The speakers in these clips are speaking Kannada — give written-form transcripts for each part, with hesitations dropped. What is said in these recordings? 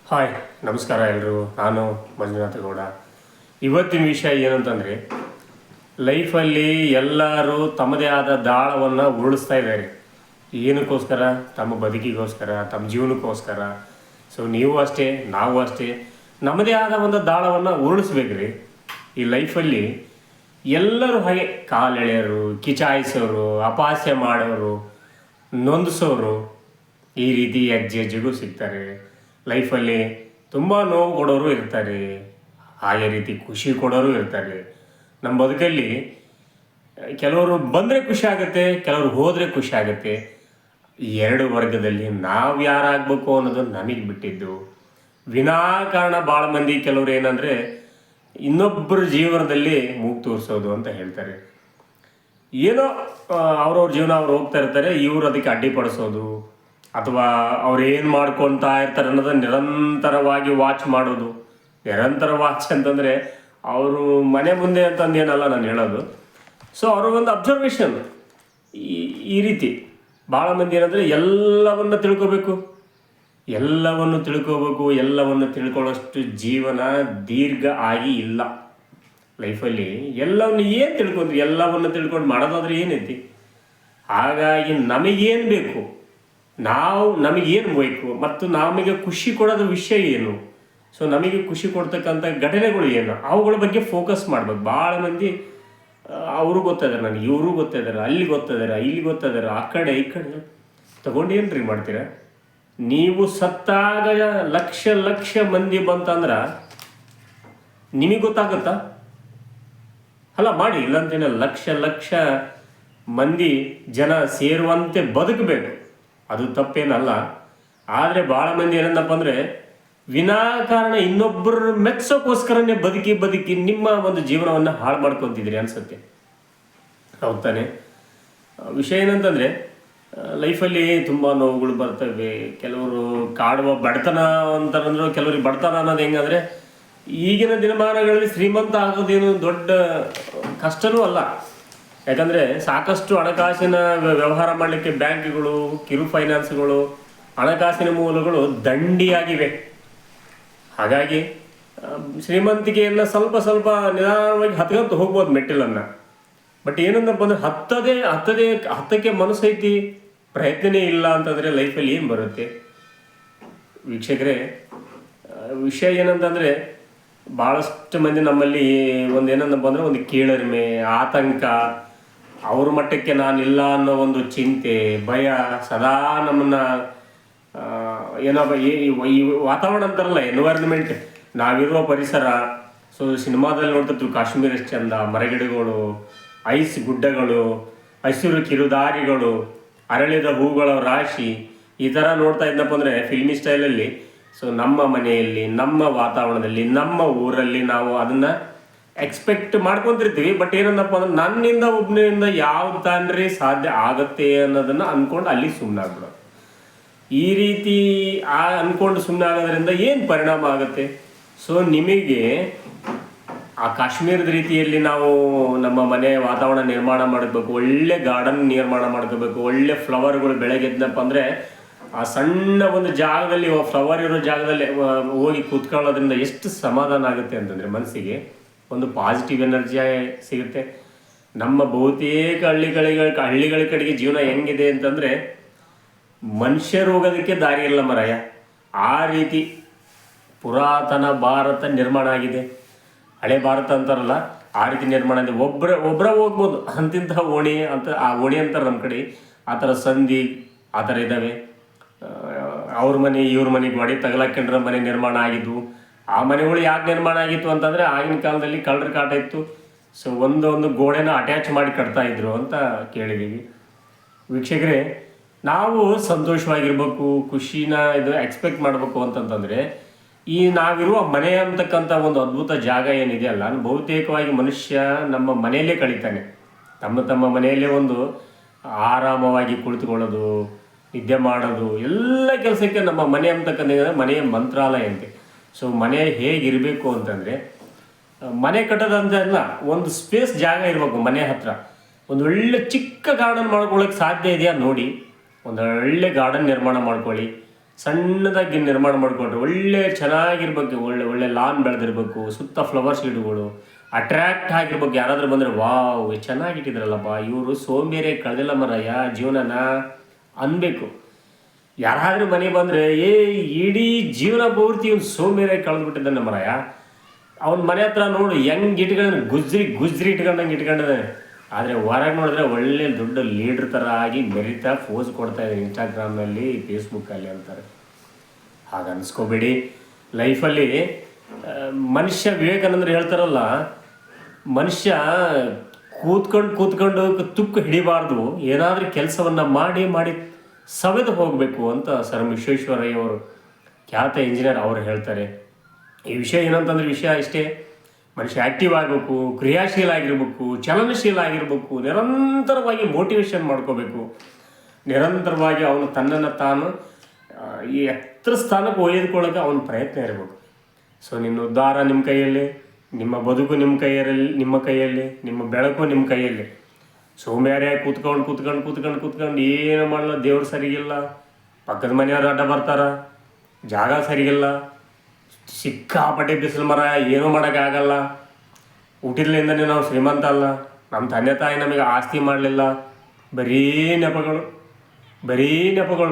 ಹಾಯ್, ನಮಸ್ಕಾರ ಎಲ್ಲರೂ. ನಾನು ಮಂಜುನಾಥ ಗೌಡ. ಇವತ್ತಿನ ವಿಷಯ ಏನಂತಂದರೆ, ಲೈಫಲ್ಲಿ ಎಲ್ಲರೂ ತಮ್ಮದೇ ಆದ ದಾಳವನ್ನು ಉರುಳಿಸ್ತಾ ಇದ್ದಾರೆ. ಏನಕ್ಕೋಸ್ಕರ? ತಮ್ಮ ಬದುಕಿಗೋಸ್ಕರ, ತಮ್ಮ ಜೀವನಕ್ಕೋಸ್ಕರ. ಸೊ ನೀವು ಅಷ್ಟೇ, ನಾವು ಅಷ್ಟೇ, ನಮ್ಮದೇ ಆದ ಒಂದು ದಾಳವನ್ನು ಉರುಳಿಸ್ಬೇಕ್ರಿ. ಈ ಲೈಫಲ್ಲಿ ಎಲ್ಲರೂ ಹಾಗೆ ಕಾಲೆಳೆಯೋರು, ಕಿಚಾಯಿಸೋರು, ಅಪಹಾಸ್ಯ ಮಾಡೋರು, ನೊಂದಿಸೋರು, ಈ ರೀತಿ ಹೆಜ್ಜೆಗೂ ಸಿಗ್ತಾರೆ. ಲೈಫಲ್ಲಿ ತುಂಬ ನೋವು ಕೊಡೋರು ಇರ್ತಾರೆ, ಹಾಗೆ ರೀತಿ ಖುಷಿ ಕೊಡೋರು ಇರ್ತಾರೆ. ನಮ್ಮ ಬದುಕಲ್ಲಿ ಕೆಲವರು ಬಂದರೆ ಖುಷಿ ಆಗುತ್ತೆ, ಕೆಲವರು ಹೋದರೆ ಖುಷಿ ಆಗುತ್ತೆ. ಈ ಎರಡು ವರ್ಗದಲ್ಲಿ ನಾವು ಯಾರಾಗಬೇಕು ಅನ್ನೋದು ನಮಗೆ ಬಿಟ್ಟಿದ್ದು. ವಿನಾಕಾರಣ ಭಾಳ ಮಂದಿ ಕೆಲವರು ಏನಂದರೆ ಇನ್ನೊಬ್ಬರ ಜೀವನದಲ್ಲಿ ಮೂಗು ತೋರಿಸೋದು ಅಂತ ಹೇಳ್ತಾರೆ. ಏನೋ ಅವ್ರವ್ರ ಜೀವನ ಅವ್ರು ಹೋಗ್ತಾ ಇರ್ತಾರೆ, ಇವರು ಅದಕ್ಕೆ ಅಡ್ಡಿಪಡಿಸೋದು, ಅಥವಾ ಅವ್ರು ಏನು ಮಾಡ್ಕೊತಾ ಇರ್ತಾರೆ ಅನ್ನೋದನ್ನು ನಿರಂತರವಾಗಿ ವಾಚ್ ಮಾಡೋದು. ನಿರಂತರ ವಾಚ್ ಅಂತಂದರೆ ಅವರು ಮನೆ ಮುಂದೆ ಅಂತಂದೇನಲ್ಲ ನಾನು ಹೇಳೋದು. ಸೊ ಅವ್ರ ಒಂದು ಅಬ್ಸರ್ವೇಷನ್ ಈ ರೀತಿ. ಭಾಳ ಮಂದಿ ಏನಂದರೆ ಎಲ್ಲವನ್ನು ತಿಳ್ಕೋಬೇಕು, ಎಲ್ಲವನ್ನು ತಿಳ್ಕೊಳ್ಳೋಷ್ಟು ಜೀವನ ದೀರ್ಘ ಆಗಿ ಇಲ್ಲ ಲೈಫಲ್ಲಿ. ಎಲ್ಲವನ್ನು ಏನು ತಿಳ್ಕೊಂಡ್ರಿ, ಎಲ್ಲವನ್ನು ತಿಳ್ಕೊಂಡು ಮಾಡೋದಾದ್ರೆ ಏನೈತಿ? ಹಾಗಾಗಿ ನಮಗೇನು ಬೇಕು, ನಮಗೇನು ಬೇಕು, ಮತ್ತು ನಮಗೆ ಖುಷಿ ಕೊಡೋದು ವಿಷಯ ಏನು, ಸೊ ನಮಗೆ ಖುಷಿ ಕೊಡ್ತಕ್ಕಂಥ ಘಟನೆಗಳು ಏನು, ಅವುಗಳ ಬಗ್ಗೆ ಫೋಕಸ್ ಮಾಡ್ಬೇಕು. ಭಾಳ ಮಂದಿ ಅವರು ಗೊತ್ತಿದ್ದಾರೆ, ನನಗೆ ಇವರು ಗೊತ್ತಿದ್ದಾರೆ, ಅಲ್ಲಿ ಗೊತ್ತಿದ್ದಾರೆ, ಇಲ್ಲಿ ಗೊತ್ತಿದ್ದಾರೆ, ಆ ಕಡೆ ಈ ಕಡೆ ತಗೊಂಡು ಏನು ರೀ ಮಾಡ್ತೀರ? ನೀವು ಸತ್ತಾಗ ಲಕ್ಷ ಮಂದಿ ಬಂತಂದ್ರೆ ನಿಮಗೆ ಗೊತ್ತಾಗುತ್ತಾ? ಅಲ್ಲ, ಮಾಡಿ, ಇಲ್ಲಂತೇನೆ ಲಕ್ಷ ಮಂದಿ ಜನ ಸೇರುವಂತೆ ಬದುಕಬೇಕು, ಅದು ತಪ್ಪೇನಲ್ಲ. ಆದರೆ ಭಾಳ ಮಂದಿ ಏನಂದಪ್ಪ ಅಂದರೆ ವಿನಾಕಾರಣ ಇನ್ನೊಬ್ಬರು ಮೆಚ್ಚೋಕ್ಕೋಸ್ಕರನೇ ಬದುಕಿ ನಿಮ್ಮ ಒಂದು ಜೀವನವನ್ನು ಹಾಳು ಮಾಡ್ಕೊತಿದ್ರಿ ಅನಿಸುತ್ತೆ. ಹೌದು ತಾನೆ? ವಿಷಯ ಏನಂತಂದರೆ ಲೈಫಲ್ಲಿ ತುಂಬ ನೋವುಗಳು ಬರ್ತವೆ. ಕೆಲವರು ಕಾಡುವ ಬಡತನ ಅಂತಾರಂದ್ರೆ, ಕೆಲವ್ರಿಗೆ ಬಡತನ ಅನ್ನೋದು ಹೆಂಗಂದರೆ ಈಗಿನ ದಿನಮಾನಗಳಲ್ಲಿ ಶ್ರೀಮಂತ ಆಗೋದೇನು ದೊಡ್ಡ ಕಷ್ಟನೂ ಅಲ್ಲ. ಯಾಕಂದರೆ ಸಾಕಷ್ಟು ಹಣಕಾಸಿನ ವ್ಯವಹಾರ ಮಾಡಲಿಕ್ಕೆ ಬ್ಯಾಂಕ್ಗಳು, ಕಿರು ಫೈನಾನ್ಸ್ಗಳು, ಹಣಕಾಸಿನ ಮೂಲಗಳು ದಂಡಿಯಾಗಿವೆ. ಹಾಗಾಗಿ ಶ್ರೀಮಂತಿಕೆಯನ್ನು ಸ್ವಲ್ಪ ನಿಧಾನವಾಗಿ ಹತ್ಕೊಂತ ಹೋಗ್ಬೋದು ಮೆಟ್ಟಿಲನ್ನು. ಬಟ್ ಏನಂದಪ್ಪ ಅಂದರೆ ಹತ್ತಕ್ಕೆ ಮನಸ್ಸೈತಿ, ಪ್ರಯತ್ನನೇ ಇಲ್ಲ ಅಂತಂದರೆ ಲೈಫಲ್ಲಿ ಏನು ಬರುತ್ತೆ? ವೀಕ್ಷಕರೇ, ವಿಷಯ ಏನಂತಂದರೆ ಭಾಳಷ್ಟು ಮಂದಿ ನಮ್ಮಲ್ಲಿ ಏನಂದಪ್ಪ ಅಂದರೆ ಒಂದು ಕೀಳರಿಮೆ, ಆತಂಕ, ಅವ್ರ ಮಟ್ಟಕ್ಕೆ ನಾನಿಲ್ಲ ಅನ್ನೋ ಒಂದು ಚಿಂತೆ, ಭಯ ಸದಾ ನಮ್ಮನ್ನು ಈ ವಾತಾವರಣ ಅಂತಾರಲ್ಲ, ಎನ್ವೈರನ್ಮೆಂಟ್, ನಾವಿರುವ ಪರಿಸರ. ಸೊ ಸಿನಿಮಾದಲ್ಲಿ ನೋಡ್ತಿರ್ತೀವಿ, ಕಾಶ್ಮೀರ ಎಷ್ಟು ಚಂದ, ಮರಗಿಡಗಳು, ಐಸ್ ಗುಡ್ಡಗಳು, ಹಸಿರು ಕಿರುದಾರಿಗಳು, ಅರಳಿದ ಹೂಗಳ ರಾಶಿ, ಈ ಥರ ನೋಡ್ತಾ ಇದ್ದಪ್ಪ ಅಂದರೆ ಫಿಲ್ಮಿ ಸ್ಟೈಲಲ್ಲಿ. ಸೊ ನಮ್ಮ ಮನೆಯಲ್ಲಿ, ನಮ್ಮ ವಾತಾವರಣದಲ್ಲಿ, ನಮ್ಮ ಊರಲ್ಲಿ ನಾವು ಅದನ್ನು ಎಕ್ಸ್ಪೆಕ್ಟ್ ಮಾಡ್ಕೊತಿರ್ತೀವಿ. ಬಟ್ ಏನಂದಪ್ಪ ಅಂದ್ರೆ ನನ್ನಿಂದ ಒಬ್ಬನಿಂದ ಯಾವ್ದು ತಾನ್ರಿ ಸಾಧ್ಯ ಆಗತ್ತೆ ಅನ್ನೋದನ್ನು ಅಂದ್ಕೊಂಡು ಅಲ್ಲಿ ಸುಮ್ಮನಾಗ್ಬಿಡೋದು. ಈ ರೀತಿ ಅಂದ್ಕೊಂಡು ಸುಮ್ಮನೆ ಆಗೋದ್ರಿಂದ ಏನು ಪರಿಣಾಮ ಆಗುತ್ತೆ? ಸೊ ನಿಮಗೆ ಆ ಕಾಶ್ಮೀರದ ರೀತಿಯಲ್ಲಿ ನಾವು ನಮ್ಮ ಮನೆ ವಾತಾವರಣ ನಿರ್ಮಾಣ ಮಾಡಬೇಕು, ಒಳ್ಳೆ ಗಾರ್ಡನ್ ನಿರ್ಮಾಣ ಮಾಡ್ಕೋಬೇಕು, ಒಳ್ಳೆ ಫ್ಲವರ್ಗಳು ಬೆಳಗ್ಗೆದ್ದಪ್ಪ ಅಂದರೆ ಆ ಸಣ್ಣ ಒಂದು ಜಾಗದಲ್ಲಿ, ಫ್ಲವರ್ ಇರೋ ಜಾಗದಲ್ಲಿ ಹೋಗಿ ಕೂತ್ಕೊಳ್ಳೋದ್ರಿಂದ ಎಷ್ಟು ಸಮಾಧಾನ ಆಗುತ್ತೆ ಅಂತಂದರೆ ಮನಸ್ಸಿಗೆ ಒಂದು ಪಾಸಿಟಿವ್ ಎನರ್ಜಿ ಸಿಗುತ್ತೆ. ನಮ್ಮ ಬಹುತೇಕ ಹಳ್ಳಿಗಳ ಕಡೆಗೆ ಜೀವನ ಹೆಂಗಿದೆ ಅಂತಂದರೆ ಮನುಷ್ಯರು ಹೋಗೋದಕ್ಕೆ ದಾರಿ ಇಲ್ಲ ಮರಾಯ. ಆ ರೀತಿ ಪುರಾತನ ಭಾರತ ನಿರ್ಮಾಣ ಆಗಿದೆ. ಹಳೆ ಭಾರತ ಅಂತಾರಲ್ಲ, ಆ ರೀತಿ ನಿರ್ಮಾಣ ಆಗಿದೆ. ಒಬ್ಬರ ಹೋಗ್ಬೋದು ಅಂತಿಂಥ ಓಣಿ ಅಂತ, ಆ ಓಣಿ ಅಂತಾರೆ ನಮ್ಮ ಕಡೆ. ಆ ಥರ ಸಂಧಿ ಆ ಥರ ಇದ್ದಾವೆ. ಅವ್ರ ಮನೆ ಇವ್ರ ಮನೆಗೆ ಗೋಡೆ ತಗಲಾಕೊಂಡ್ರ ಮನೆ ನಿರ್ಮಾಣ ಆಗಿದ್ವು. ಆ ಮನೆಗಳು ಯಾಕೆ ನಿರ್ಮಾಣ ಆಗಿತ್ತು ಅಂತಂದರೆ ಆಗಿನ ಕಾಲದಲ್ಲಿ ಕಳ್ಳರ ಕಾಟ ಇತ್ತು. ಸೊ ಒಂದು ಗೋಡೆನ ಅಟ್ಯಾಚ್ ಮಾಡಿ ಕಟ್ತಾ ಇದ್ರು ಅಂತ ಕೇಳಿದ್ದೀವಿ. ವೀಕ್ಷಕರೇ, ನಾವು ಸಂತೋಷವಾಗಿರ್ಬೇಕು, ಖುಷಿನ ಎಕ್ಸ್ಪೆಕ್ಟ್ ಮಾಡಬೇಕು ಅಂತಂತಂದರೆ ಈ ನಾವಿರುವ ಮನೆ ಅಂತಕ್ಕಂಥ ಒಂದು ಅದ್ಭುತ ಜಾಗ ಏನಿದೆಯಲ್ಲ, ಬಹುತೇಕವಾಗಿ ಮನುಷ್ಯ ನಮ್ಮ ಮನೆಯಲ್ಲೇ ಕಳೀತಾನೆ. ತಮ್ಮ ಮನೆಯಲ್ಲೇ ಒಂದು ಆರಾಮವಾಗಿ ಕುಳಿತುಕೊಳ್ಳೋದು, ನಿದ್ದೆ ಮಾಡೋದು, ಎಲ್ಲ ಕೆಲಸಕ್ಕೆ ನಮ್ಮ ಮನೆ ಅಂತಕ್ಕಂಥ ಮನೆಯ ಮಂತ್ರಾಲಯ ಅಂತೆ. ಸೊ ಮನೆ ಹೇಗಿರಬೇಕು ಅಂತಂದರೆ, ಮನೆ ಕಟ್ಟೋದಂತಲ್ಲ, ಒಂದು ಸ್ಪೇಸ್ ಜಾಗ ಇರಬೇಕು ಮನೆ ಹತ್ರ. ಒಂದು ಒಳ್ಳೆ ಚಿಕ್ಕ ಗಾರ್ಡನ್ ಮಾಡ್ಕೊಳ್ಳೋಕೆ ಸಾಧ್ಯ ಇದೆಯಾ ನೋಡಿ, ಒಂದು ಒಳ್ಳೆ ಗಾರ್ಡನ್ ನಿರ್ಮಾಣ ಮಾಡ್ಕೊಳ್ಳಿ. ಸಣ್ಣದಾಗಿ ನಿರ್ಮಾಣ ಮಾಡಿಕೊಂಡ್ರೆ ಒಳ್ಳೆ ಚೆನ್ನಾಗಿರ್ಬೇಕು, ಒಳ್ಳೆ ಒಳ್ಳೆ ಲಾನ್ ಬೆಳೆದಿರ್ಬೇಕು, ಸುತ್ತ ಫ್ಲವರ್ಸ್ ಗಿಡಗಳು ಅಟ್ರ್ಯಾಕ್ಟ್ ಆಗಿರ್ಬೇಕು. ಯಾರಾದರೂ ಬಂದರೆ ವಾವ್ ಚೆನ್ನಾಗಿಟ್ಟಿದ್ರಲ್ಲಪ್ಪ ಇವರು ಸೋಂಬೇರಿ ಕಳೆದಿಲ್ಲ ಮರಯ್ಯ ಜೀವನನ ಅನ್ಬೇಕು. ಯಾರಾದರೂ ಮನೆ ಬಂದರೆ ಇಡೀ ಜೀವನ ಪೂರ್ತಿ ಇವ್ನು ಸೋಂಬೇರಿಯಾಗಿ ಕಳೆದ್ಬಿಟ್ಟಿದ್ದಾನೆ ಮರಯ್ಯ. ಅವ್ನ ಮನೆ ಹತ್ರ ನೋಡು ಹೆಂಗೆ ಇಟ್ಕೊಂಡ ಗುಜ್ರಿ ಇಟ್ಕೊಂಡಂಗೆ ಇಟ್ಕೊಂಡಿದ್ದಾನೆ. ಆದರೆ ಹೊರಗೆ ನೋಡಿದ್ರೆ ಒಳ್ಳೆ ದೊಡ್ಡ ಲೀಡ್ರ್ ಥರ ಆಗಿ ಮೆರಿತಾ ಫೋಸ್ ಕೊಡ್ತಾ ಇದೆ ಇನ್ಸ್ಟಾಗ್ರಾಮ್ನಲ್ಲಿ, ಫೇಸ್ಬುಕ್ಕಲ್ಲಿ ಅಂತಾರೆ. ಹಾಗೆ ಅನ್ಸ್ಕೋಬೇಡಿ. ಲೈಫಲ್ಲಿ ಮನುಷ್ಯ ವಿವೇಕಾನಂದರು ಹೇಳ್ತಾರಲ್ಲ, ಮನುಷ್ಯ ಕೂತ್ಕೊಂಡು ತುಕ್ಕು ಹಿಡಿಬಾರ್ದು, ಏನಾದರೂ ಕೆಲಸವನ್ನು ಮಾಡಿ ಸವೆದು ಹೋಗಬೇಕು ಅಂತ ಸರ್ ವಿಶ್ವೇಶ್ವರಯ್ಯವರು ಖ್ಯಾತ ಇಂಜಿನಿಯರ್ ಅವರು ಹೇಳ್ತಾರೆ. ಈ ವಿಷಯ ಏನಂತಂದ್ರೆ ವಿಷಯ ಇಷ್ಟೇ, ಮನುಷ್ಯ ಆ್ಯಕ್ಟಿವ್ ಆಗಬೇಕು, ಕ್ರಿಯಾಶೀಲ ಆಗಿರ್ಬೇಕು, ಚಲನಶೀಲ ಆಗಿರ್ಬೇಕು, ನಿರಂತರವಾಗಿ ಮೋಟಿವೇಶನ್ ಮಾಡ್ಕೋಬೇಕು, ನಿರಂತರವಾಗಿ ಅವನು ತನ್ನನ್ನು ತಾನು ಈ ಎತ್ತರ ಸ್ಥಾನಕ್ಕೆ ಒಯ್ದುಕೊಳ್ಳೋಕೆ ಅವನ ಪ್ರಯತ್ನ ಇರಬೇಕು. ಸೊ ನಿನ್ನ ಉದ್ಧಾರ ನಿಮ್ಮ ಕೈಯಲ್ಲಿ, ನಿಮ್ಮ ಬದುಕು ನಿಮ್ಮ ಕೈಯಲ್ಲಿ, ನಿಮ್ಮ ಬೆಳಕು ನಿಮ್ಮ ಕೈಯಲ್ಲಿ. ಸೋಂಬೇರಿಯಾಗಿ ಕೂತ್ಕೊಂಡು ಏನು ಮಾಡಲ್ಲ, ದೇವ್ರು ಸರಿಗಿಲ್ಲ, ಪಕ್ಕದ ಮನೆಯವರು ಅಡ್ಡ ಬರ್ತಾರ, ಜಾಗ ಸರಿಗಿಲ್ಲ, ಸಿಕ್ಕಾಪಟ್ಟೆ ಬಿಸಿಲು ಮರ, ಏನೂ ಮಾಡೋಕ್ಕಾಗಲ್ಲ, ಹುಟ್ಟಿದ್ಲಿಂದನೇ ನಾವು ಶ್ರೀಮಂತ ಅಲ್ಲ, ನಮ್ಮ ತಂದೆ ತಾಯಿ ನಮಗೆ ಆಸ್ತಿ ಮಾಡಲಿಲ್ಲ, ಬರೀ ನೆಪಗಳು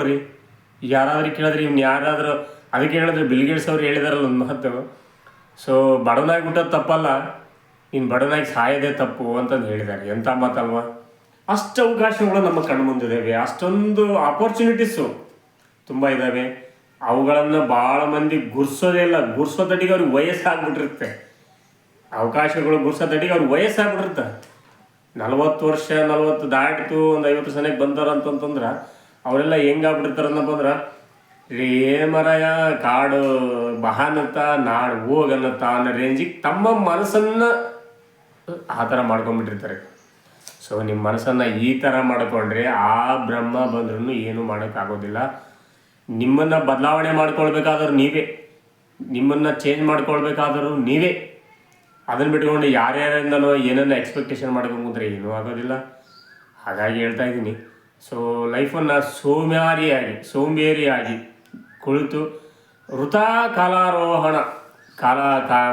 ರೀ. ಯಾರಾದ್ರೂ ಕೇಳಿದ್ರಿ ಇವ್ನು ಯಾರಾದರೂ ಅದಕ್ಕೆ ಹೇಳಿದ್ರೆ ಬಿಲ್ಗೇಟ್ಸ್ ಅವ್ರು ಹೇಳಿದಾರಲ್ಲ ಒಂದು ಮಾತು, ಸೊ ಬಡವನಾಗಿ ಬಿಟ್ಟೋದು ತಪ್ಪಲ್ಲ, ನೀನು ಬಡವನಾಗಿ ಸಾಯೋದೇ ತಪ್ಪು ಅಂತಂದು ಹೇಳಿದ್ದಾರೆ. ಎಂಥ ಮಾತಲ್ವಾ. ಅಷ್ಟು ಅವಕಾಶಗಳು ನಮ್ಮ ಕಣ್ಣು ಮುಂದಿದ್ದಾವೆ, ಅಷ್ಟೊಂದು ಆಪರ್ಚುನಿಟೀಸು ತುಂಬ ಇದ್ದಾವೆ. ಅವುಗಳನ್ನು ಭಾಳ ಮಂದಿ ಗುರ್ಸೋ ತಟ್ಟಿಗೆ ಅವ್ರಿಗೆ ವಯಸ್ಸಾಗ್ಬಿಟ್ಟಿರುತ್ತೆ. ಅವಕಾಶಗಳು ಗುರ್ಸೋ ತಟ್ಟಿಗೆ ಅವ್ರಿಗೆ ವಯಸ್ಸಾಗ್ಬಿಟ್ಟಿರುತ್ತೆ. 40 ವರ್ಷ ದಾಟಿತು, ಒಂದು 50 ಸನಕ್ಕೆ ಬಂದಾರಂತಂದ್ರೆ ಅವರೆಲ್ಲ ಹೆಂಗಾಗ್ಬಿಟ್ಟಿರ್ತಾರನ್ನಪ್ಪ ಅಂದ್ರೆ ಮರಯ ಕಾಡು ಬಹಾನತ್ತ ನಾಡು ಹೋಗನ್ನತ್ತ ಅನ್ನೋ ರೇಂಜಿಗೆ ತಮ್ಮ ಮನಸ್ಸನ್ನು ಆ ಥರ ಮಾಡ್ಕೊಂಡ್ಬಿಟ್ಟಿರ್ತಾರೆ. ಸೊ ನಿಮ್ಮ ಮನಸ್ಸನ್ನು ಈ ಥರ ಮಾಡಿಕೊಂಡ್ರೆ ಆ ಬ್ರಹ್ಮ ಬಂದ್ರೂ ಏನೂ ಮಾಡೋಕ್ಕಾಗೋದಿಲ್ಲ. ನಿಮ್ಮನ್ನು ಬದಲಾವಣೆ ಮಾಡ್ಕೊಳ್ಬೇಕಾದ್ರೂ ನೀವೇ, ನಿಮ್ಮನ್ನು ಚೇಂಜ್ ಮಾಡ್ಕೊಳ್ಬೇಕಾದ್ರೂ ನೀವೇ. ಅದನ್ನು ಬಿಟ್ಕೊಂಡು ಯಾರ್ಯಾರಿಂದನೋ ಏನನ್ನ ಎಕ್ಸ್ಪೆಕ್ಟೇಷನ್ ಮಾಡ್ಕೊಂಡ್ರೆ ಏನೂ ಆಗೋದಿಲ್ಲ. ಹಾಗಾಗಿ ಹೇಳ್ತಾ ಇದ್ದೀನಿ, ಸೊ ಲೈಫನ್ನು ಸೋಂಬೇರಿಯಾಗಿ ಕುಳಿತು ವೃಥಾ ಕಾಲಾರೋಹಣ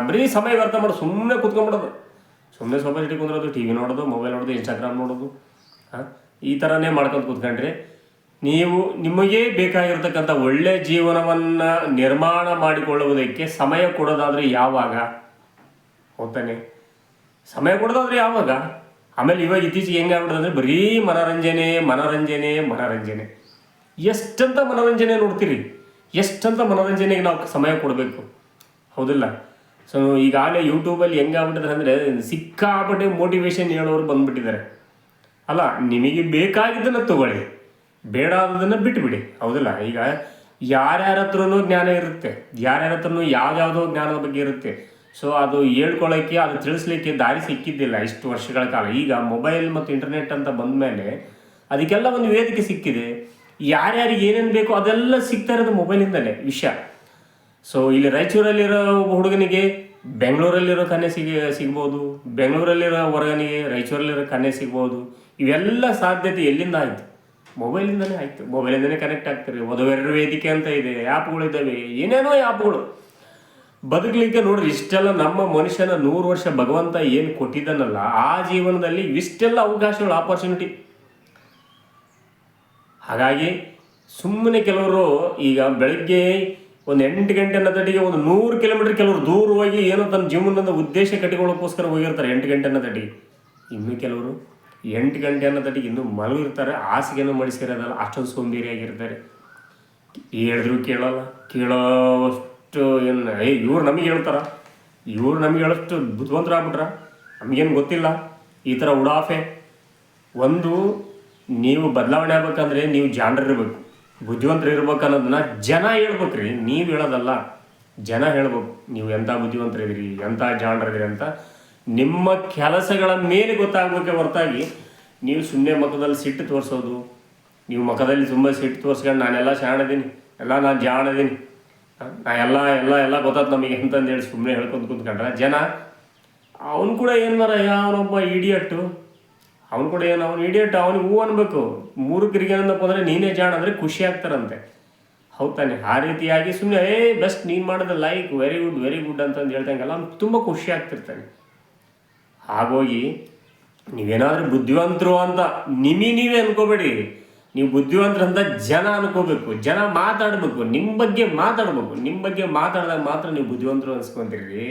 ಬರೀ ಸಮಯ ವ್ಯರ್ಥ ಮಾಡೋದು, ಸುಮ್ಮನೆ ಕೂತ್ಕೊಂಡ್ಬಿಡೋದು, ಸುಮ್ಮನೆ ಸೋಫಾ ಸಿಟಿ ಕುಂದ್ರೋದು, ಟಿ ವಿ ನೋಡೋದು, ಮೊಬೈಲ್ ನೋಡೋದು, ಇನ್ಸ್ಟಾಗ್ರಾಮ್ ನೋಡೋದು, ಈ ಥರನೇ ಮಾಡ್ಕೊಂಡು ಕೂತ್ಕೊಂಡ್ರೆ ನೀವು ನಿಮಗೆ ಬೇಕಾಗಿರ್ತಕ್ಕಂಥ ಒಳ್ಳೆಯ ಜೀವನವನ್ನು ನಿರ್ಮಾಣ ಮಾಡಿಕೊಳ್ಳುವುದಕ್ಕೆ ಸಮಯ ಕೊಡೋದಾದರೆ ಯಾವಾಗ ಹೋಗ್ತಾನೆ, ಸಮಯ ಕೊಡೋದಾದರೆ ಯಾವಾಗ. ಆಮೇಲೆ ಇವಾಗ ಇತ್ತೀಚೆಗೆ ಹೆಂಗೆ ಆಗ್ಬಿಡೋದಂದರೆ ಬರೀ ಮನೋರಂಜನೆ. ಎಷ್ಟಂತ ಮನೋರಂಜನೆ ನೋಡ್ತೀರಿ, ಎಷ್ಟಂತ ಮನೋರಂಜನೆಗೆ ನಾವು ಸಮಯ ಕೊಡಬೇಕು, ಹೌದಿಲ್ಲ. ಸೊ ಈಗಾಗಲೇ ಯೂಟ್ಯೂಬಲ್ಲಿ ಹೆಂಗೆ ಆಗ್ಬಿಟ್ಟಿದ್ದಾರೆ ಅಂದರೆ ಸಿಕ್ಕಾಪಟ್ಟೆ ಮೋಟಿವೇಶನ್ ಹೇಳೋರು ಬಂದುಬಿಟ್ಟಿದ್ದಾರೆ. ಅಲ್ಲ, ನಿಮಗೆ ಬೇಕಾಗಿದ್ದನ್ನು ತಗೊಳ್ಳಿ, ಬೇಡಾದದನ್ನು ಬಿಟ್ಟುಬಿಡಿ, ಹೌದಿಲ್ಲ. ಈಗ ಯಾರ್ಯಾರ ಹತ್ರನೂ ಜ್ಞಾನ ಇರುತ್ತೆ, ಯಾರ್ಯಾರ ಹತ್ರನೂ ಯಾವುದ್ಯಾವುದೋ ಜ್ಞಾನದ ಬಗ್ಗೆ ಇರುತ್ತೆ. ಸೊ ಅದು ಹೇಳ್ಕೊಳ್ಳೋಕ್ಕೆ, ಅದು ತಿಳಿಸ್ಲಿಕ್ಕೆ ದಾರಿ ಸಿಕ್ಕಿದ್ದಿಲ್ಲ ಇಷ್ಟು ವರ್ಷಗಳ ಕಾಲ. ಈಗ ಮೊಬೈಲ್ ಮತ್ತು ಇಂಟರ್ನೆಟ್ ಅಂತ ಬಂದ ಮೇಲೆ ಅದಕ್ಕೆಲ್ಲ ಒಂದು ವೇದಿಕೆ ಸಿಕ್ಕಿದೆ. ಯಾರ್ಯಾರಿಗೆ ಏನೇನು ಬೇಕೋ ಅದೆಲ್ಲ ಸಿಗ್ತಾ ಇರೋದು ಮೊಬೈಲಿಂದಲೇ ವಿಷಯ. ಸೊ ಇಲ್ಲಿ ರಾಯಚೂರಲ್ಲಿರೋ ಹುಡುಗನಿಗೆ ಬೆಂಗಳೂರಲ್ಲಿರೋ ಕನ್ಯೆ ಸಿಗ್ಬೋದು, ಬೆಂಗಳೂರಲ್ಲಿರೋ ಹೊರಗನಿಗೆ ರಾಯಚೂರಲ್ಲಿರೋ ಕನ್ಯೆ ಸಿಗ್ಬೋದು. ಇವೆಲ್ಲ ಸಾಧ್ಯತೆ ಎಲ್ಲಿಂದ ಆಯಿತು? ಮೊಬೈಲಿಂದಲೇ ಆಯಿತು. ಮೊಬೈಲಿಂದಲೇ ಕನೆಕ್ಟ್ ಆಗ್ತಾರೆ. ವಧುವರರ ವೇದಿಕೆ ಅಂತ ಇದೆ, ಆ್ಯಪ್ಗಳಿದ್ದಾವೆ, ಏನೇನೋ ಆ್ಯಪ್ಗಳು. ಬದುಕಲಿಕ್ಕೆ ನೋಡ್ರಿ, ಇಷ್ಟೆಲ್ಲ ನಮ್ಮ ಮನುಷ್ಯನ 100 ವರ್ಷ ಭಗವಂತ ಏನು ಕೊಟ್ಟಿದ್ದಾನಲ್ಲ, ಆ ಜೀವನದಲ್ಲಿ ಇಷ್ಟೆಲ್ಲ ಅವಕಾಶಗಳು, ಆಪರ್ಚುನಿಟಿ. ಹಾಗಾಗಿ ಸುಮ್ಮನೆ ಕೆಲವರು ಈಗ ಬೆಳಗ್ಗೆ ಒಂದು 8 ಗಂಟೆ ಅನ್ನೋದಟ್ಟಿಗೆ ಒಂದು 100 ಕಿಲೋಮೀಟರ್ ಕೆಲವರು ದೂರ ಹೋಗಿ ಏನೋ ತನ್ನ ಜೀವನದ ಉದ್ದೇಶ ಕಟ್ಟಿಕೊಳ್ಳೋಕ್ಕೋಸ್ಕರ ಹೋಗಿರ್ತಾರೆ 8 ಗಂಟೆ ಅನ್ನೋದಟ್ಟಿಗೆ. ಇನ್ನು ಕೆಲವರು 8 ಗಂಟೆ ಅನ್ನೋದಟ್ಟಿಗೆ ಇನ್ನೂ ಮಲಗಿರ್ತಾರೆ, ಹಾಸಿಗೆನೂ ಮಡಿಸಿರೋದಲ್ಲ, ಅಷ್ಟೊಂದು ಸೋಂಬೇರಿಯಾಗಿರ್ತಾರೆ. ಹೇಳಿದ್ರು ಕೇಳೋಷ್ಟು ಏನು ಇವ್ರು ನಮಗೆ ಹೇಳ್ತಾರ, ಇವ್ರು ನಮಗೆ ಹೇಳೋಷ್ಟು ಬುದ್ಧಿವಂತರಾಗ್ಬಿಟ್ರ, ನಮಗೇನು ಗೊತ್ತಿಲ್ಲ, ಈ ಥರ ಉಡಾಫೆ. ಒಂದು ನೀವು ಬದಲಾವಣೆ ಆಗ್ಬೇಕಂದ್ರೆ ನೀವು ಜಾಣರಿರ್ಬೇಕು, ಬುದ್ಧಿವಂತರು ಇರ್ಬೇಕು ಅನ್ನೋದನ್ನ ಜನ ಹೇಳ್ಬೇಕ್ರಿ, ನೀವು ಹೇಳೋದಲ್ಲ, ಜನ ಹೇಳ್ಬೇಕು ನೀವು ಎಂಥ ಬುದ್ಧಿವಂತರಿದ್ದೀರಿ, ಎಂಥ ಜಾಣರಿದ್ದೀರಿ ಅಂತ. ನಿಮ್ಮ ಕೆಲಸಗಳ ಮೇಲೆ ಗೊತ್ತಾಗಬೇಕೆ ಹೊರತಾಗಿ ನೀವು ಸುಮ್ಮನೆ ಮುಖದಲ್ಲಿ ಸಿಟ್ಟು ತೋರಿಸೋದು, ನೀವು ಮುಖದಲ್ಲಿ ತುಂಬ ಸಿಟ್ಟು ತೋರಿಸ್ಕೊಂಡು ನಾನೆಲ್ಲ ಶಾಣದೀನಿ, ನಾನು ಜಾಣದೀನಿ, ನಾ ಎಲ್ಲ ಗೊತ್ತಾಯ್ತು ನಮಗೆ ಅಂತಂದು ಹೇಳಿ ಸುಮ್ಮನೆ ಹೇಳ್ಕೊಂಡು ಕೂತ್ಕೊಂಡ್ರೆ ಜನ ಅವನು ಕೂಡ ಏನು ಅವನೊಬ್ಬ ಇಡಿಯಟ್ಟು, ಅವನು ಕೂಡ ಏನು ಅವನು ಇಡಿಯಟ್, ಅವನಿಗೆ ಹೂ ಅನ್ಬೇಕು. ಮೂರುಕರಿಗೆ ಏನಪ್ಪ ಅಂದರೆ ನೀನೇ ಜಾಣ ಅಂದರೆ ಖುಷಿ ಆಗ್ತಾರಂತೆ, ಹೌದು ತಾನೆ. ಆ ರೀತಿಯಾಗಿ ಸುಮ್ಮನೆ ಬೆಸ್ಟ್ ನೀನು ಮಾಡೋದು ಲೈಕ್ ವೆರಿ ಗುಡ್ ಅಂತಂದು ಹೇಳ್ದಂಗೆಲ್ಲ ಅವ್ನು ತುಂಬ ಖುಷಿ ಆಗ್ತಿರ್ತಾನೆ. ಹಾಗೋಗಿ ನೀವೇನಾದರೂ ಬುದ್ಧಿವಂತರು ಅಂತ ನೀವೇ ಅನ್ಕೋಬೇಡಿ. ನೀವು ಬುದ್ಧಿವಂತರು ಅಂತ ಜನ ಅನ್ಕೋಬೇಕು. ಜನ ಮಾತಾಡಬೇಕು, ನಿಮ್ಮ ಬಗ್ಗೆ ಮಾತಾಡಬೇಕು. ನಿಮ್ಮ ಬಗ್ಗೆ ಮಾತಾಡಿದಾಗ ಮಾತ್ರ ನೀವು ಬುದ್ಧಿವಂತರು ಅನ್ಸ್ಕೊಂತೀರಿ.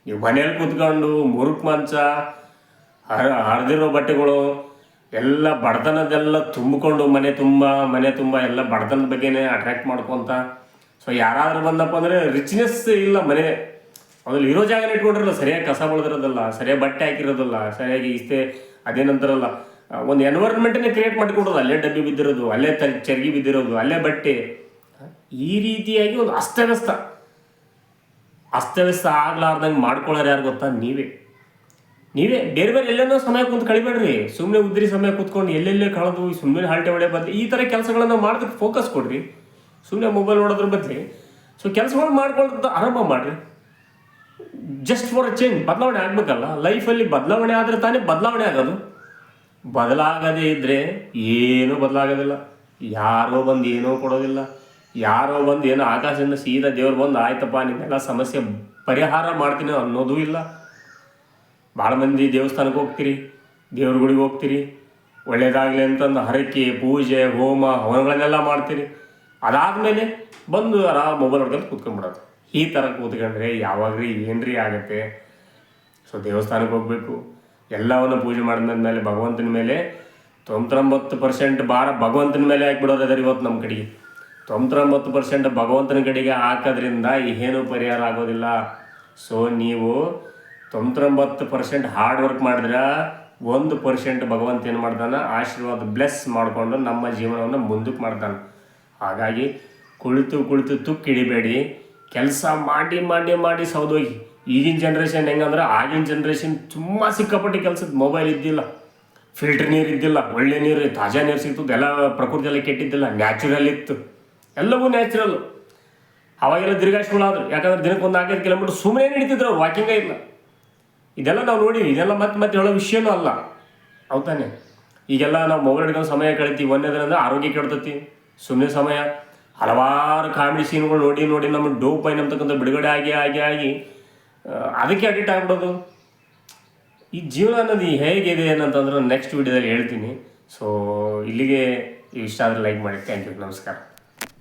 ನೀವು ಮನೇಲಿ ಕೂತ್ಕೊಂಡು ಮುರುಕ್ ಮಂಚ, ಹರಿದಿರೋ ಬಟ್ಟೆಗಳು ಎಲ್ಲ ಬಡತನದೆಲ್ಲ ತುಂಬಿಕೊಂಡು ಮನೆ ತುಂಬ ಎಲ್ಲ ಬಡತನದ ಬಗ್ಗೆನೇ ಅಟ್ರ್ಯಾಕ್ಟ್ ಮಾಡ್ಕೊತ. ಸೊ ಯಾರಾದರೂ ಬಂದಪ್ಪ ಅಂದರೆ ರಿಚ್ನೆಸ್ ಇಲ್ಲ ಮನೆ, ಅದ್ರಲ್ಲಿ ಇರೋ ಜಾಗನ ಇಟ್ಕೊಂಡಿರಲ್ಲ, ಸರಿಯಾಗಿ ಕಸ ಬಳದಿರೋದಲ್ಲ, ಸರಿಯಾಗಿ ಬಟ್ಟೆ ಹಾಕಿರೋದಲ್ಲ, ಸರಿಯಾಗಿ ಇಷ್ಟೇ ಅದೇನಂತಾರಲ್ಲ ಒಂದು ಎನ್ವೈರ್ಮೆಂಟನ್ನೇ ಕ್ರಿಯೇಟ್ ಮಾಡಿಕೊಡೋದು. ಅಲ್ಲೇ ಡಬ್ಬಿ ಬಿದ್ದಿರೋದು, ಅಲ್ಲೇ ಚರ್ಗಿ ಬಿದ್ದಿರೋದು, ಅಲ್ಲೇ ಬಟ್ಟೆ, ಈ ರೀತಿಯಾಗಿ ಒಂದು ಅಸ್ತವ್ಯಸ್ತ ಆಗ್ಲಾರ್ದಂಗೆ ಮಾಡ್ಕೊಳ್ಳೋರು ಯಾರು ಗೊತ್ತಾ? ನೀವೇ ಬೇರೆ ಎಲ್ಲೇನೋ ಸಮಯ ಕೂತ್ ಕಳಿಬೇಡ್ರಿ. ಸುಮ್ಮನೆ ಉದ್ರಿ ಸಮಯ ಕೂತ್ಕೊಂಡು ಎಲ್ಲೆಲ್ಲೇ ಕಳೆದು ಸುಮ್ಮನೆ ಹಾಲ್ಟೆ ಹೊಡೆ ಬದಲು ಈ ಥರ ಕೆಲಸಗಳನ್ನು ಮಾಡೋದಕ್ಕೆ ಫೋಕಸ್ ಕೊಡ್ರಿ. ಸುಮ್ಮನೆ ಮೊಬೈಲ್ ನೋಡೋದ್ರ ಬದಲಿ ಸೊ ಕೆಲಸಗಳು ಮಾಡ್ಕೊಳ್ಳೋದು ಆರಂಭ ಮಾಡಿರಿ. Just for a change. ಬದಲಾವಣೆ ಆಗಬೇಕಲ್ಲ ಲೈಫಲ್ಲಿ. ಬದಲಾವಣೆ ಆದರೆ ತಾನೇ ಬದಲಾವಣೆ ಆಗೋದು. ಬದಲಾಗದೇ ಇದ್ದರೆ ಏನೂ ಬದಲಾಗೋದಿಲ್ಲ. ಯಾರೋ ಬಂದು ಏನೋ ಕೊಡೋದಿಲ್ಲ. ಯಾರೋ ಬಂದು ಏನೋ ಆಕಾಶದಿಂದ ಸೀದಾ ದೇವ್ರು ಬಂದು ಆಯ್ತಪ್ಪ ನಿಮ್ಮೆಲ್ಲ ಸಮಸ್ಯೆ ಪರಿಹಾರ ಮಾಡ್ತೀನಿ ಅನ್ನೋದೂ ಇಲ್ಲ. ಭಾಳ ಮಂದಿ ದೇವಸ್ಥಾನಕ್ಕೆ ಹೋಗ್ತೀರಿ, ದೇವ್ರ ಗುಡಿಗೆ ಹೋಗ್ತೀರಿ, ಒಳ್ಳೇದಾಗಲಿ ಅಂತಂದು ಹರಕೆ, ಪೂಜೆ, ಹೋಮ ಹವನಗಳನ್ನೆಲ್ಲ ಮಾಡ್ತೀರಿ. ಅದಾದಮೇಲೆ ಬಂದು ಆರಾಮ ಮೊಬೈಲ್ ಹೊಡ್ಕೊಂಡು ಕೂತ್ಕೊಂಡ್ಬಿಡೋದು. ಈ ಥರ ಕೂತ್ಕೊಂಡ್ರೆ ಯಾವಾಗ್ರಿ ಏನ್ರಿ ಆಗುತ್ತೆ? ಸೊ ದೇವಸ್ಥಾನಕ್ಕೆ ಹೋಗಬೇಕು. ಎಲ್ಲವನ್ನು ಪೂಜೆ ಮಾಡಿದ್ಮೇಲೆ ಭಗವಂತನ ಮೇಲೆ 99% ಭಾರ ಭಗವಂತನ ಮೇಲೆ ಹಾಕಿಬಿಡೋದಾದ್ರೆ ಇವತ್ತು ನಮ್ಮ ಕಡೆಗೆ 99% ಭಗವಂತನ ಕಡೆಗೆ ಹಾಕೋದ್ರಿಂದ ಏನೂ ಪರಿಹಾರ ಆಗೋದಿಲ್ಲ. ಸೊ ನೀವು 99% ಹಾರ್ಡ್ ವರ್ಕ್ ಮಾಡಿದ್ರೆ 1% ಭಗವಂತ ಏನು ಮಾಡ್ತಾನೆ? ಆಶೀರ್ವಾದ ಬ್ಲೆಸ್ ಮಾಡಿಕೊಂಡು ನಮ್ಮ ಜೀವನವನ್ನು ಮುಂದಕ್ಕೆ ಮಾಡ್ತಾನೆ. ಹಾಗಾಗಿ ಕುಳಿತು ತುಕ್ಕಿಡಿಬೇಡಿ. ಕೆಲಸ ಮಾಡಿ ಸೌದೋಗಿ. ಈಗಿನ ಜನ್ರೇಷನ್ ಹೆಂಗಂದ್ರೆ ಆಗಿನ ಜನ್ರೇಷನ್ ತುಂಬ ಸಿಕ್ಕಾಪಟ್ಟೆ ಕೆಲಸದ ಮೊಬೈಲ್ ಇದ್ದಿಲ್ಲ, ಫಿಲ್ಟರ್ ನೀರು ಇದ್ದಿಲ್ಲ, ಒಳ್ಳೆ ನೀರು ತಾಜಾ ನೀರು ಸಿಗ್ತದೆ, ಎಲ್ಲ ಪ್ರಕೃತಿಯೆಲ್ಲ ಕೆಟ್ಟಿದ್ದಿಲ್ಲ, ನ್ಯಾಚುರಲ್ ಇತ್ತು, ಎಲ್ಲವೂ ನ್ಯಾಚುರಲ್ಲು. ಅವಾಗೆಲ್ಲ ದೀರ್ಘಾಯುಷ್ಗಳಾದ್ರು. ಯಾಕಂದ್ರೆ ದಿನಕ್ಕೆ 4-5 ಕಿಲೋಮೀಟ್ರ್ ಸುಮ್ಮನೆ ನಡೀತಿದ್ರು ಅವ್ರು, ವಾಕಿಂಗೇ ಇಲ್ಲ. ಇದೆಲ್ಲ ನಾವು ನೋಡಿವಿ. ಇದೆಲ್ಲ ಮತ್ತೆ ಹೇಳೋ ವಿಷಯನೂ ಅಲ್ಲ, ಹೌದಾನೆ? ಈಗೆಲ್ಲ ನಾವು ಮೊಬೈಲ್ ಹಿಡ್ಕೊಂಡು ಸಮಯ ಕಳಿತೀವಿ. ಒಂದೇದ್ರಿಂದ ಆರೋಗ್ಯ ಕೆಡ್ತೈತಿ. ಸುಮ್ಮನೆ ಸಮಯ ಹಲವಾರು ಕಾಮಿಡಿ ಸೀನ್ಗಳು ನೋಡಿ ನಮ್ಮ ಡೋಪೈನ್ ಅಂತಕ್ಕಂಥ ಬಿಡುಗಡೆ ಆಗಿ ಅದಕ್ಕೆ ಅಡಿಕ್ಟ್ ಆಗ್ಬಿಡೋದು. ಈ ಜೀವನ ಅನ್ನೋದು ಹೇಗಿದೆ ಏನಂತಂದ್ರೆ ನೆಕ್ಸ್ಟ್ ವಿಡಿಯೋದಲ್ಲಿ ಹೇಳ್ತೀನಿ. ಸೊ ಇಲ್ಲಿಗೆ ಇಷ್ಟ ಆದರೆ ಲೈಕ್ ಮಾಡಿ. ಥ್ಯಾಂಕ್ ಯು, ನಮಸ್ಕಾರ.